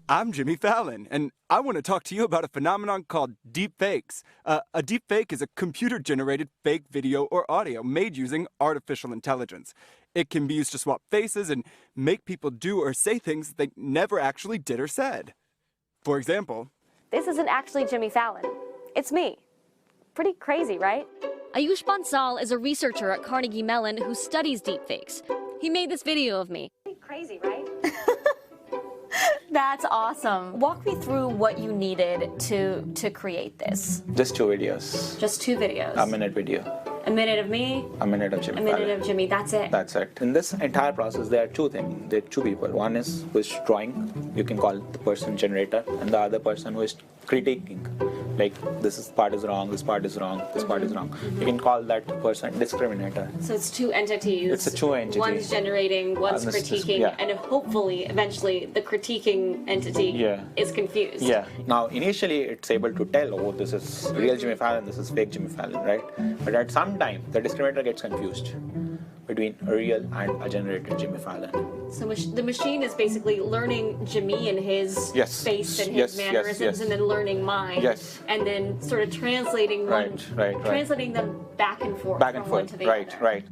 I'm Jimmy Fallon, and I want to talk to you about a phenomenon called deepfakes. A deepfake is a computer-generated fake video or audio made using artificial intelligence. It can be used to swap faces and make people do or say things they never actually did or said. For example, this isn't actually Jimmy Fallon. It's me. Pretty crazy, right? Ayush Bansal is a researcher at Carnegie Mellon who studies deepfakes. He made this video of me. Pretty crazy, right? That's awesome. Walk me through what you needed to create this. Just 2 videos. Just 2 videos. A minute video. A minute of me. A minute of Jimmy. A minute of Jimmy. That's it. That's it. In this entire process, there are 2 things. There are 2 people. One is who is drawing. You can call the person generator, and the other person who is critiquing. Like this part is wrong. This part is wrong. This part is wrong. You can call that person discriminator. So it's 2 entities. It's a 2 entity. One's generating, one's critiquing, and hopefully, eventually, the critiquing entity is confused. Yeah. Now, initially, it's able to tell, oh, this is real Jimmy Fallon, this is fake Jimmy Fallon, right? But at some time, the discriminator gets confused between a real and a generated Jimmy Fallon. So the machine is basically learning Jimmy and his face and his mannerisms, and then learning mine, and then sort of translating translating them back and forth from one to the other. Right.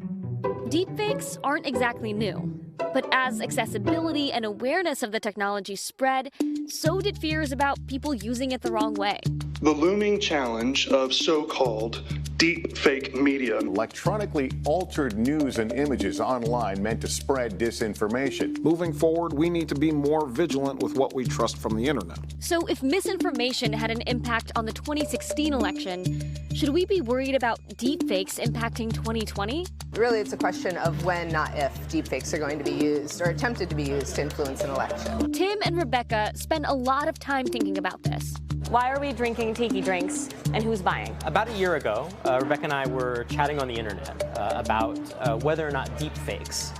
Deepfakes aren't exactly new, but as accessibility and awareness of the technology spread, so did fears about people using it the wrong way. The looming challenge of so-called deepfake media. Electronically altered news and images online meant to spread disinformation. Moving forward, we need to be more vigilant with what we trust from the internet. So if misinformation had an impact on the 2016 election, should we be worried about deepfakes impacting 2020? Really, it's a question of when, not if, deepfakes are going to be used or attempted to be used to influence an election. Tim and Rebecca spend a lot of time thinking about this. Why are we drinking tiki drinks, and who's buying? About a year ago, Rebecca and I were chatting on the internet about whether or not deepfakes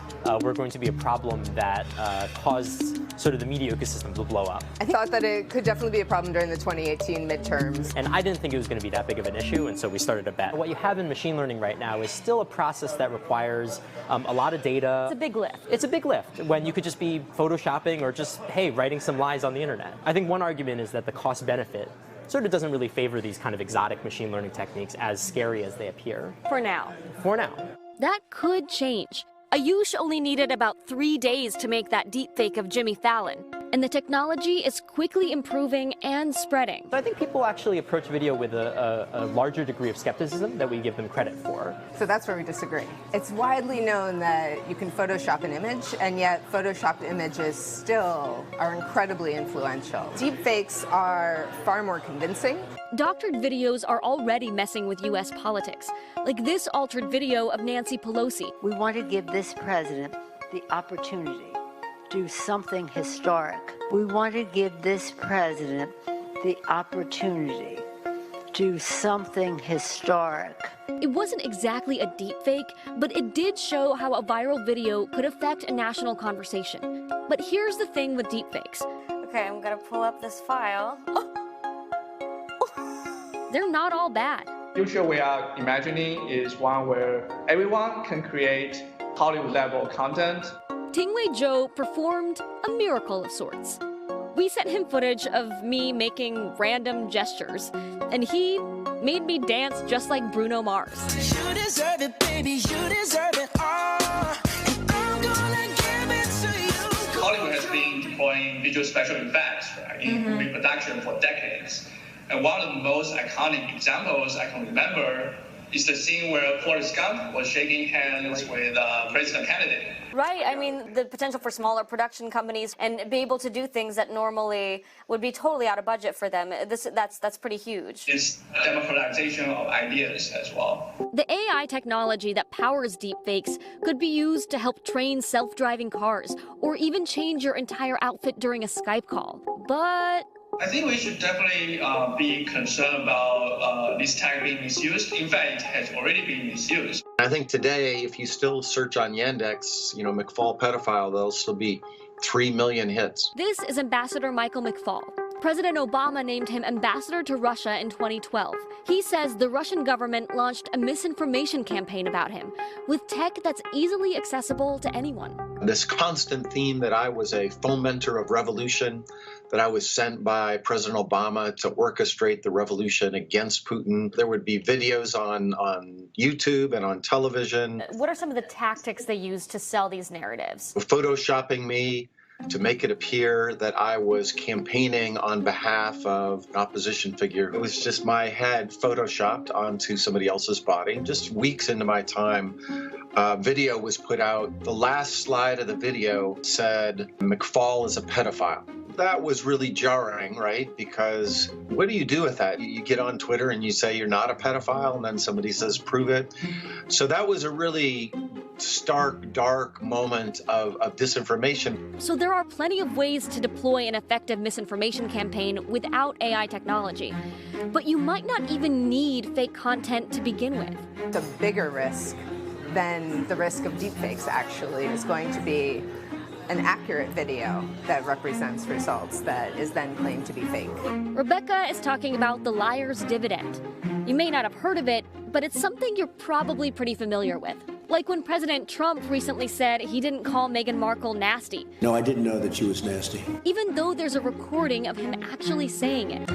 were going to be a problem that caused sort of the media ecosystem to blow up. I thought that it could definitely be a problem during the 2018 midterms. And I didn't think it was going to be that big of an issue, and so we started a bet. What you have in machine learning right now is still a process that requires a lot of data. It's a big lift. It's a big lift when you could just be photoshopping or just, hey, writing some lies on the internet. I think one argument is that the cost-benefit sort of doesn't really favor these kind of exotic machine learning techniques as scary as they appear. For now. For now. That could change. Ayush only needed about 3 days to make that deepfake of Jimmy Fallon, and the technology is quickly improving and spreading. I think people actually approach video with a larger degree of skepticism that we give them credit for. So that's where we disagree. It's widely known that you can Photoshop an image, and yet Photoshopped images still are incredibly influential. Deepfakes are far more convincing. Doctored videos are already messing with U.S. politics, like this altered video of Nancy Pelosi. We want to give this president the opportunity to do something historic. We want to give this president the opportunity to do something historic. It wasn't exactly a deepfake, but it did show how a viral video could affect a national conversation. But here's the thing with deepfakes. Okay, I'm gonna pull up this file. They're not all bad. The future we are imagining is one where everyone can create Hollywood-level content. Tingwei Zhou performed a miracle of sorts. We sent him footage of me making random gestures, and he made me dance just like Bruno Mars. You deserve it, baby, you deserve it all, and I'm gonna give it to you. Hollywood has been deploying visual special effects in movie production for decades. And one of the most iconic examples I can remember is the scene where Forrest Gump was shaking hands with President Kennedy. Right, I mean, the potential for smaller production companies and be able to do things that normally would be totally out of budget for them, that's pretty huge. It's democratization of ideas as well. The AI technology that powers deepfakes could be used to help train self-driving cars, or even change your entire outfit during a Skype call. But I think we should definitely be concerned about this tag being misused. In fact, it has already been misused. I think today, if you still search on Yandex, McFaul pedophile, there'll still be 3 million hits. This is Ambassador Michael McFaul. President Obama named him ambassador to Russia in 2012. He says the Russian government launched a misinformation campaign about him with tech that's easily accessible to anyone. This constant theme that I was a fomenter of revolution, that I was sent by President Obama to orchestrate the revolution against Putin. There would be videos on YouTube and on television. What are some of the tactics they use to sell these narratives? Photoshopping me to make it appear that I was campaigning on behalf of an opposition figure. It was just my head photoshopped onto somebody else's body. Just weeks into my time, video was put out. The last slide of the video said, McFaul is a pedophile. That was really jarring, right? Because what do you do with that? You get on Twitter and you say you're not a pedophile, and then somebody says, prove it. So that was a really stark, dark moment of disinformation. So there are plenty of ways to deploy an effective misinformation campaign without AI technology. But you might not even need fake content to begin with. The bigger risk than the risk of deepfakes actually is going to be an accurate video that represents results that is then claimed to be fake. Rebecca is talking about the Liars Dividend. You may not have heard of it, but it's something you're probably pretty familiar with. Like when President Trump recently said he didn't call Meghan Markle nasty. No, I didn't know that she was nasty. Even though there's a recording of him actually saying it.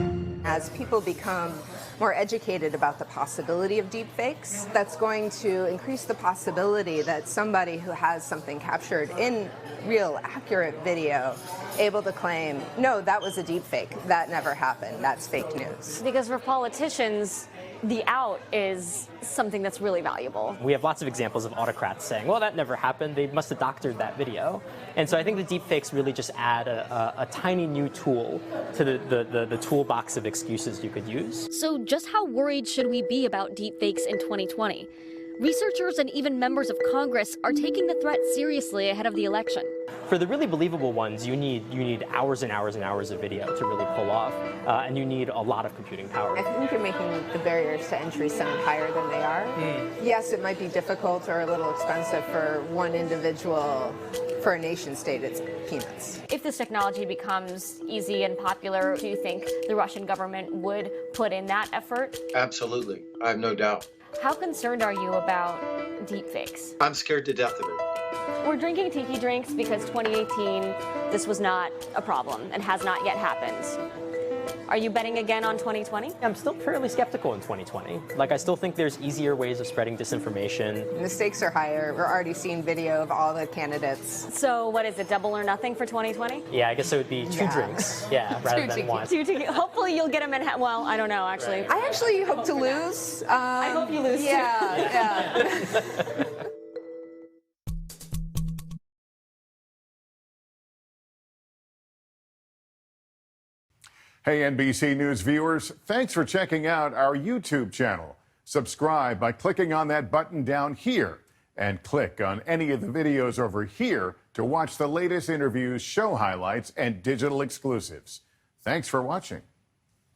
As people become more educated about the possibility of deepfakes, that's going to increase the possibility that somebody who has something captured in real, accurate video able to claim, no, that was a deepfake. That never happened. That's fake news. Because for politicians, the out is something that's really valuable. We have lots of examples of autocrats saying, well, that never happened. They must have doctored that video. And so I think the deepfakes really just add a tiny new tool to the toolbox of excuses you could use. So just how worried should we be about deepfakes in 2020? Researchers and even members of Congress are taking the threat seriously ahead of the election. For the really believable ones, you need hours and hours and hours of video to really pull off, and you need a lot of computing power. I think you're making the barriers to entry sound higher than they are. Yes, it might be difficult or a little expensive for one individual. For a nation state, it's peanuts. If this technology becomes easy and popular, do you think the Russian government would put in that effort? Absolutely. I have no doubt. How concerned are you about deepfakes? I'm scared to death of it. We're drinking tiki drinks because 2018, this was not a problem and has not yet happened. Are you betting again on 2020? I'm still fairly skeptical in 2020. Like, I still think there's easier ways of spreading disinformation. The stakes are higher. We're already seeing video of all the candidates. So what is it, double or nothing for 2020? Yeah, I guess it would be two drinks, rather than one. Two tiki. Hopefully you'll get them in, well, I don't know, actually. Right. I actually hope to lose. I hope you lose, too. Yeah. Hey, NBC News viewers, thanks for checking out our YouTube channel. Subscribe by clicking on that button down here and click on any of the videos over here to watch the latest interviews, show highlights, and digital exclusives. Thanks for watching.